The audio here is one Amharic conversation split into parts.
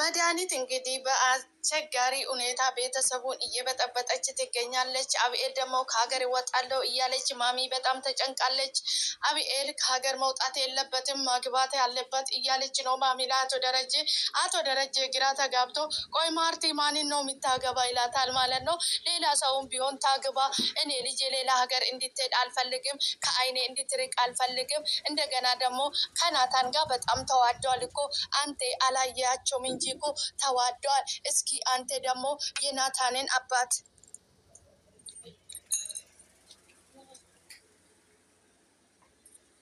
መድኃኒት እንግዲህ በአስቸጋሪ ሁኔታ ቤተሰቡን እየበጠበጠች ትገኛለች። አብኤል ደግሞ ከሀገር እወጣለሁ እያለች ማሚ በጣም ተጨንቃለች። አብኤል ከሀገር መውጣት የለበትም ማግባት ያለበት እያለች ነው ማሚ ለአቶ ደረጀ። አቶ ደረጀ ግራ ተጋብቶ ቆይ ማርቲ ማንን ነው የሚታገባ ይላታል ማለት ነው። ሌላ ሰውም ቢሆን ታግባ፣ እኔ ልጄ ሌላ ሀገር እንድትሄድ አልፈልግም፣ ከአይኔ እንድትርቅ አልፈልግም። እንደገና ደግሞ ከናታን ጋር በጣም ተዋደዋል እኮ አንተ አላያቸውም እንጂ እኮ ተዋደዋል። እስኪ አንተ ደግሞ የናታንን አባት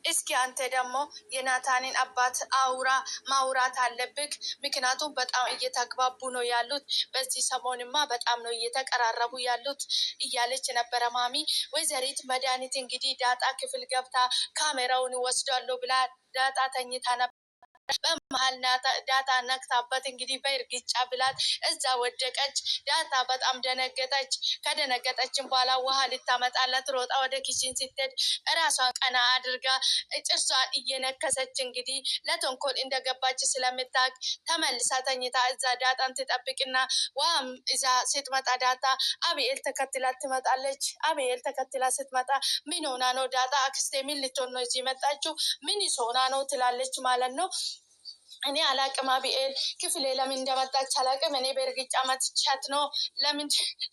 እስኪ አንተ ደግሞ የናታንን አባት አውራ ማውራት አለብክ። ምክንያቱም በጣም እየተግባቡ ነው ያሉት። በዚህ ሰሞንማ በጣም ነው እየተቀራረቡ ያሉት እያለች ነበረ ማሚ። ወይዘሪት መድኃኒት እንግዲህ ዳጣ ክፍል ገብታ ካሜራውን ወስዳለሁ ብላ ዳጣ ተኝታ ነበር። በመሀል ዳጣ ነክታበት እንግዲህ በእርግጫ ብላት እዛ ወደቀች። ዳጣ በጣም ደነገጠች። ከደነገጠችን በኋላ ውሃ ልታመጣላት ሮጣ ወደ ኪችን ስትሄድ እራሷን ቀና አድርጋ ጥርሷን እየነከሰች እንግዲህ ለተንኮል እንደገባች ስለምታውቅ ተመልሳ ተኝታ እዛ ዳጣን ትጠብቅና ውሃም እዛ ስትመጣ ዳጣ አብኤል ተከትላት ትመጣለች። አብኤል ተከትላ ስትመጣ ምን ሆና ነው ዳጣ አክስቴ ምን ልትሆን ነው እዚህ መጣችው? ምን ሆና ነው ትላለች ማለት ነው። እኔ አላቅም አብኤል ክፍሌ ለምን እንደመጣች አላቅም። እኔ በእርግጫ መትቻት ነው።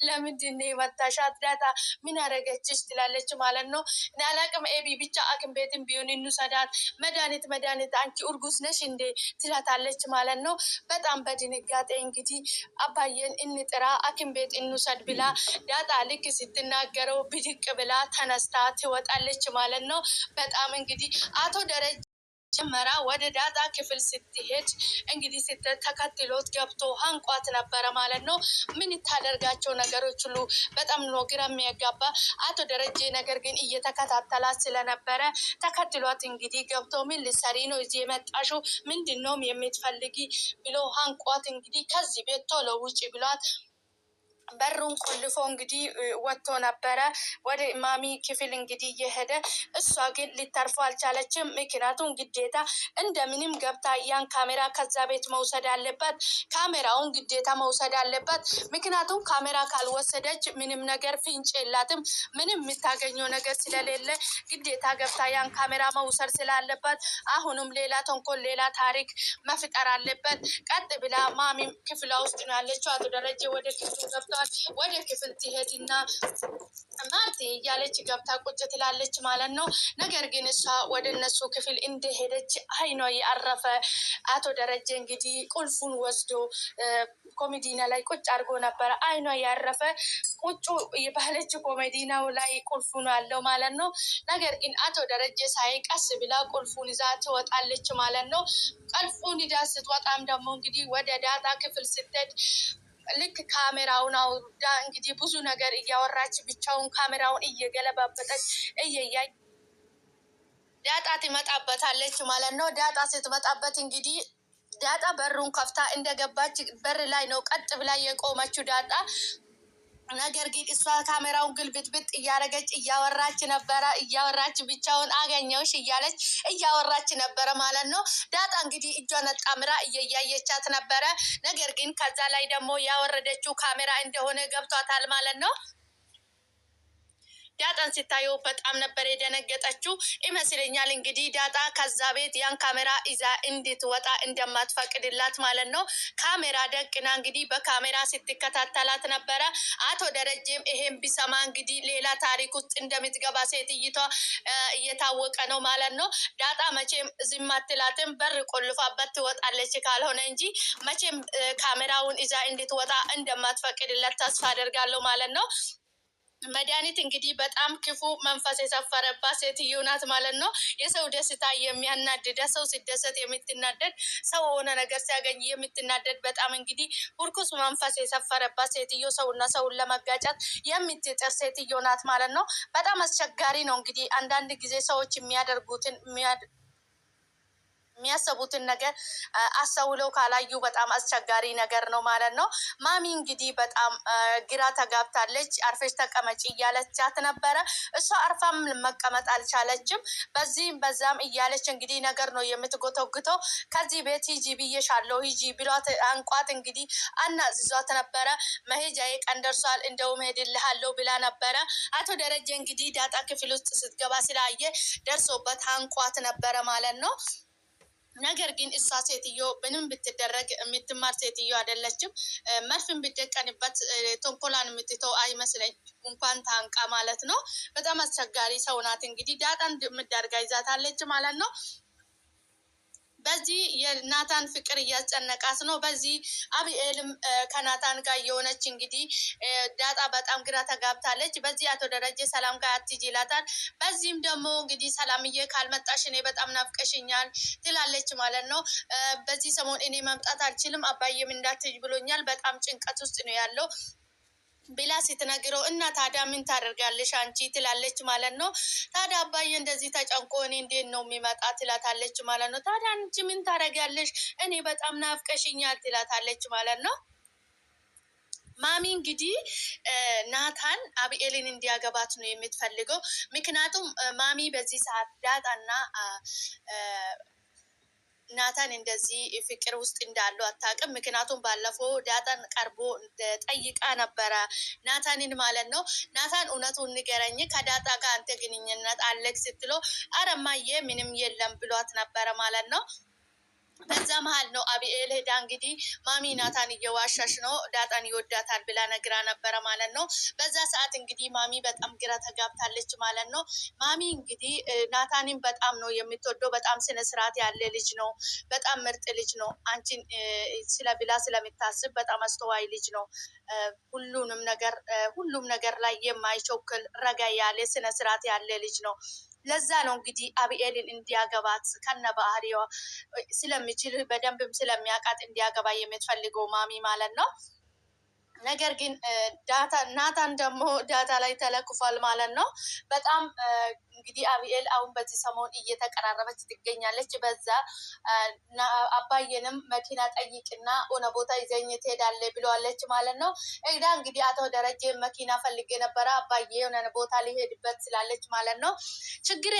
ለምንድን ነው የመታሻት? ዳጣ ምን አረገችሽ? ትላለች ማለት ነው። እኔ አላቅም ኤቢ ብቻ አክም ቤትም ቢሆን እንውሰዳት። መድኃኒት አንቺ እርጉዝ ነሽ እንዴ? ትላታለች ማለት ነው። በጣም በድንጋጤ እንግዲህ አባዬን እንጥራ አክም ቤት እንውሰድ ብላ ዳጣ ልክ ስትናገረው ብድቅ ብላ ተነስታ ትወጣለች ማለት ነው። በጣም እንግዲህ አቶ ደረጀ ጀመራ ወደ ዳጣ ክፍል ስትሄድ እንግዲህ ተከትሎት ገብቶ አንቋት ነበረ ማለት ነው። ምን ታደርጋቸው ነገሮች ሁሉ በጣም ነው ግራ የሚያጋባ። አቶ ደረጀ ነገር ግን እየተከታተላት ስለነበረ ተከትሏት እንግዲህ ገብቶ ምን ልትሰሪ ነው እዚህ የመጣሽው? ምንድን ነው የምትፈልጊ ብሎ አንቋት እንግዲህ ከዚህ ቤት ቶሎ ውጪ ብሏት በሩን ቆልፎ እንግዲህ ወጥቶ ነበረ ወደ ማሚ ክፍል እንግዲህ እየሄደ። እሷ ግን ሊተርፎ አልቻለችም። ምክንያቱም ግዴታ እንደምንም ገብታ ያን ካሜራ ከዛ ቤት መውሰድ አለባት። ካሜራውን ግዴታ መውሰድ አለባት። ምክንያቱም ካሜራ ካልወሰደች ምንም ነገር ፍንጭ የላትም። ምንም የምታገኘው ነገር ስለሌለ ግዴታ ገብታ ያን ካሜራ መውሰድ ስላለባት አሁንም ሌላ ተንኮል ሌላ ታሪክ መፍጠር አለበት። ቀጥ ብላ ማሚ ክፍሏ ውስጥ ነው ያለችው። አቶ ደረጀ ወደ ክፍሉ ገብቷል። ወደ ክፍል ትሄድና ማርቲ እያለች ገብታ ቁጭ ትላለች ማለት ነው። ነገር ግን እሷ ወደ እነሱ ክፍል እንደሄደች አይኗ ያረፈ አቶ ደረጀ እንግዲህ ቁልፉን ወስዶ ኮሜዲና ላይ ቁጭ አድርጎ ነበረ። አይኗ ያረፈ ቁጩ ባለች ኮሜዲናው ላይ ቁልፉን አለው ማለት ነው። ነገር ግን አቶ ደረጀ ሳይቀስ ብላ ቁልፉን ይዛ ትወጣለች ማለት ነው። ቁልፉን ይዛ ስትወጣም ደግሞ እንግዲህ ወደ ዳጣ ክፍል ስትሄድ ልክ ካሜራውን አውርዳ እንግዲህ ብዙ ነገር እያወራች ብቻውን ካሜራውን እየገለባበጠች እየያይ ዳጣ ትመጣበታለች ማለት ነው። ዳጣ ስትመጣበት እንግዲህ ዳጣ በሩን ከፍታ እንደገባች በር ላይ ነው ቀጥ ብላ የቆመችው ዳጣ። ነገር ግን እሷ ካሜራውን ግልብጥብጥ እያደረገች እያወራች ነበረ። እያወራች ብቻውን አገኘውሽ እያለች እያወራች ነበረ ማለት ነው። ዳጣ እንግዲህ እጇን አጣምራ እየያየቻት ነበረ። ነገር ግን ከዛ ላይ ደግሞ ያወረደችው ካሜራ እንደሆነ ገብቷታል ማለት ነው። ዳጣን ሲታየው በጣም ነበር የደነገጠችው ይመስለኛል። እንግዲህ ዳጣ ከዛ ቤት ያን ካሜራ ይዛ እንድትወጣ እንደማትፈቅድላት ማለት ነው። ካሜራ ደቅና እንግዲህ በካሜራ ስትከታተላት ነበረ። አቶ ደረጀም ይሄን ቢሰማ እንግዲህ ሌላ ታሪክ ውስጥ እንደምትገባ ሴትይቷ እየታወቀ ነው ማለት ነው። ዳጣ መቼም ዝም አትላትም። በር ቆልፋበት ትወጣለች ካልሆነ እንጂ መቼም ካሜራውን ይዛ እንድትወጣ እንደማትፈቅድላት ተስፋ አደርጋለሁ ማለት ነው። መድኃኒት እንግዲህ በጣም ክፉ መንፈስ የሰፈረባት ሴትዮ ናት ማለት ነው። የሰው ደስታ የሚያናድድ ሰው ሲደሰት የምትናደድ ሰው ሆነ ነገር ሲያገኝ የምትናደድ በጣም እንግዲህ እርኩስ መንፈስ የሰፈረባት ሴትዮ ሰውና ሰውን ለመጋጨት የምትጥር ሴትዮ ናት ማለት ነው። በጣም አስቸጋሪ ነው እንግዲህ አንዳንድ ጊዜ ሰዎች የሚያደርጉትን የሚያሰቡትን ነገር አስተውለው ካላዩ በጣም አስቸጋሪ ነገር ነው ማለት ነው። ማሚ እንግዲህ በጣም ግራ ተጋብታለች። አርፈሽ ተቀመጪ እያለቻት ነበረ። እሷ አርፋም መቀመጥ አልቻለችም። በዚህም በዛም እያለች እንግዲህ ነገር ነው የምትጎተጉተው። ከዚህ ቤት ሂጂ ብዬሻለሁ ሂጂ ብሏት አንቋት እንግዲህ አናዝዟት ነበረ። መሄጃዬ ቀን ደርሷል እንደውም ሄድልሃለሁ ብላ ነበረ። አቶ ደረጀ እንግዲህ ዳጣ ክፍል ውስጥ ስትገባ ስላየ ደርሶበት አንቋት ነበረ ማለት ነው። ነገር ግን እሷ ሴትዮ ምንም ብትደረግ የምትማር ሴትዮ አይደለችም። መርፍን ብደቀንበት ተንኮላን የምትተው አይመስለኝ እንኳን ታንቃ ማለት ነው። በጣም አስቸጋሪ ሰው ናት። እንግዲህ ዳጣን የምዳርጋ ይዛታለች ማለት ነው። በዚህ የናታን ፍቅር እያስጨነቃት ነው። በዚህ አብኤልም ከናታን ጋር የሆነች እንግዲህ ዳጣ በጣም ግራ ተጋብታለች። በዚህ አቶ ደረጀ ሰላም ጋር አትሂጂ ይላታል። በዚህም ደግሞ እንግዲህ ሰላምዬ ካልመጣሽ እኔ በጣም ናፍቀሽኛል ትላለች ማለት ነው። በዚህ ሰሞን እኔ መምጣት አልችልም አባዬም እንዳትሄጂ ብሎኛል፣ በጣም ጭንቀት ውስጥ ነው ያለው ብላ ስትነግረው እና ታዲያ ምን ታደርጋለሽ አንቺ ትላለች ማለት ነው። ታዲያ አባዬ እንደዚህ ተጨንቆ እኔ እንዴት ነው የሚመጣ ትላታለች ማለት ነው። ታዲያ አንቺ ምን ታደርጊያለሽ እኔ በጣም ናፍቀሽኛል ትላታለች ማለት ነው። ማሚ እንግዲህ ናታን አብኤልን እንዲያገባት ነው የምትፈልገው። ምክንያቱም ማሚ በዚህ ሰዓት ዳጣና ናታን እንደዚህ ፍቅር ውስጥ እንዳሉ አታውቅም። ምክንያቱም ባለፈው ዳጣን ቀርቦ ጠይቃ ነበረ ናታንን ማለት ነው። ናታን እውነቱን ንገረኝ ከዳጣ ጋር አንተ ግንኙነት አለክ ስትለው ኧረ እማዬ ምንም የለም ብሏት ነበረ ማለት ነው። በዛ መሀል ነው አብኤል ሄዳ እንግዲህ ማሚ ናታን እየዋሻሽ ነው ዳጣን ይወዳታል ብላ ነግራ ነበረ ማለት ነው። በዛ ሰዓት እንግዲህ ማሚ በጣም ግራ ተጋብታለች ማለት ነው። ማሚ እንግዲህ ናታንን በጣም ነው የምትወደው። በጣም ስነስርዓት ያለ ልጅ ነው። በጣም ምርጥ ልጅ ነው። አንቺን ስለ ብላ ስለምታስብ በጣም አስተዋይ ልጅ ነው። ሁሉም ነገር ላይ የማይቸኩል ረጋ ያለ ስነስርዓት ያለ ልጅ ነው። ለዛ ነው እንግዲህ አብኤልን እንዲያገባት ከነ ባህሪዋ ስለሚችል በደንብም ስለሚያውቃት እንዲያገባ የምትፈልገው ማሚ ማለት ነው። ነገር ግን ናታን ደግሞ ዳጣ ላይ ተለክፏል ማለት ነው። በጣም እንግዲህ አብኤል አሁን በዚህ ሰሞን እየተቀራረበች ትገኛለች። በዛ አባዬንም መኪና ጠይቅና ሆነ ቦታ ይዘኝ ትሄዳለች ብለዋለች ማለት ነው። እዳ እንግዲህ አቶ ደረጀ መኪና ፈልጌ ነበረ አባዬ የሆነ ቦታ ሊሄድበት ስላለች ማለት ነው። ችግር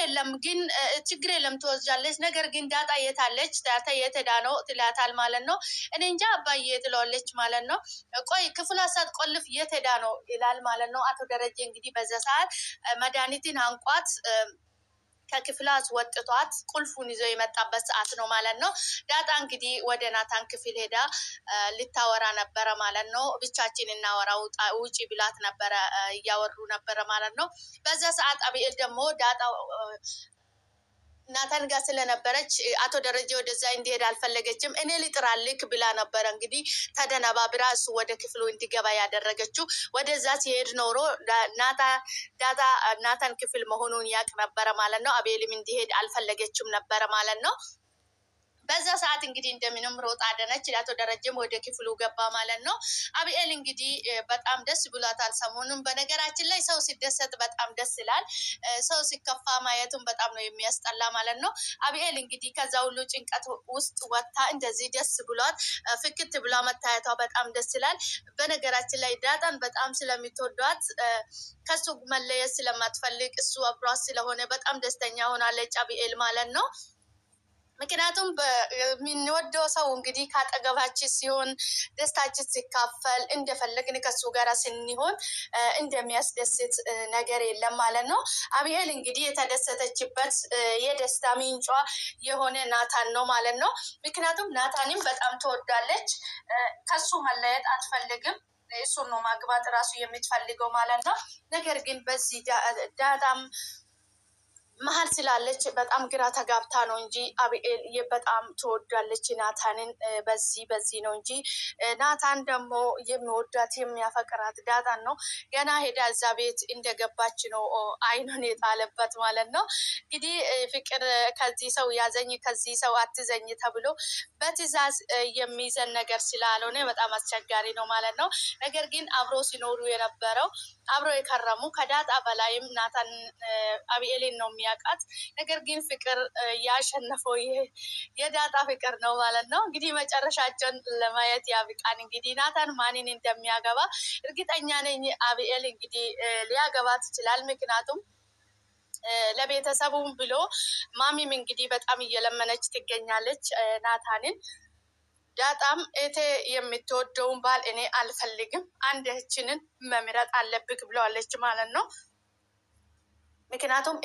የለም ትወስጃለች። ነገር ግን ዳጣ የታለች? ዳጣ የት ሄዳ ነው ትላታል ማለት ነው። እኔ እንጃ አባዬ ትለዋለች ማለት ነው። ቆይ ክፍሏ ሳትቆልፍ የት ሄዳ ነው ይላል ማለት ነው። አቶ ደረጀ እንግዲህ በዛ ሰዓት መድኃኒትን አንቋት ከክፍል አስወጥቷት ቁልፉን ይዞ የመጣበት ሰዓት ነው ማለት ነው። ዳጣ እንግዲህ ወደ ናታን ክፍል ሄዳ ልታወራ ነበረ ማለት ነው። ብቻችን እናወራ ውጪ ብላት ነበረ፣ እያወሩ ነበረ ማለት ነው። በዛ ሰዓት አብኤል ደግሞ ዳጣ ናታን ጋር ስለነበረች አቶ ደረጀ ወደዛ እንዲሄድ አልፈለገችም። እኔ ልጥራልክ ብላ ነበረ እንግዲህ ተደነባብራ እሱ ወደ ክፍሉ እንዲገባ ያደረገችው። ወደዛ ሲሄድ ኖሮ ዳጣ ናታን ክፍል መሆኑን ያቅ ነበረ ማለት ነው። አቤልም እንዲሄድ አልፈለገችም ነበረ ማለት ነው። በዛ ሰዓት እንግዲህ እንደምንም ሮጣ አደነች። አቶ ደረጀም ወደ ክፍሉ ገባ ማለት ነው። አብኤል እንግዲህ በጣም ደስ ብሏታል ሰሞኑን። በነገራችን ላይ ሰው ሲደሰት በጣም ደስ ይላል። ሰው ሲከፋ ማየቱን በጣም ነው የሚያስጠላ ማለት ነው። አብኤል እንግዲህ ከዛ ሁሉ ጭንቀት ውስጥ ወጥታ እንደዚህ ደስ ብሏት ፍክት ብሏ መታየቷ በጣም ደስ ይላል። በነገራችን ላይ ዳጣን በጣም ስለሚትወዷት ከሱ መለየት ስለማትፈልግ እሱ አብሯት ስለሆነ በጣም ደስተኛ ሆናለች አብኤል ማለት ነው። ምክንያቱም የምንወደው ሰው እንግዲህ ካጠገባችን ሲሆን ደስታችን ሲካፈል እንደፈለግን ከሱ ጋር ስንሆን እንደሚያስደስት ነገር የለም ማለት ነው። አብኤል እንግዲህ የተደሰተችበት የደስታ ምንጯ የሆነ ናታን ነው ማለት ነው። ምክንያቱም ናታንም በጣም ትወዳለች፣ ከሱ መለየት አትፈልግም። እሱን ነው ማግባት ራሱ የምትፈልገው ማለት ነው። ነገር ግን በዚህ ዳጣም መሀል ስላለች በጣም ግራ ተጋብታ ነው እንጂ አብኤል በጣም ትወዳለች ናታንን። በዚህ ነው እንጂ ናታን ደግሞ የሚወዳት የሚያፈቅራት ዳጣን ነው። ገና ሄዳ እዛ ቤት እንደገባች ነው አይኑን የጣለበት ማለት ነው። እንግዲህ ፍቅር ከዚህ ሰው ያዘኝ ከዚህ ሰው አትዘኝ ተብሎ በትዕዛዝ የሚይዘን ነገር ስላልሆነ በጣም አስቸጋሪ ነው ማለት ነው። ነገር ግን አብሮ ሲኖሩ የነበረው አብሮ የከረሙ ከዳጣ በላይም ናታን አብኤልን ነው የሚያውቃት። ነገር ግን ፍቅር ያሸነፈው የዳጣ ፍቅር ነው ማለት ነው። እንግዲህ መጨረሻቸውን ለማየት ያብቃን። እንግዲህ ናታን ማንን እንደሚያገባ እርግጠኛ ነኝ። አብኤል እንግዲህ ሊያገባት ይችላል። ምክንያቱም ለቤተሰቡም ብሎ ማሚም እንግዲህ በጣም እየለመነች ትገኛለች ናታንን። ዳጣም እቴ የምትወደውን ባል እኔ አልፈልግም፣ አንዳችንን መምረጥ አለብክ ብለዋለች ማለት ነው። ምክንያቱም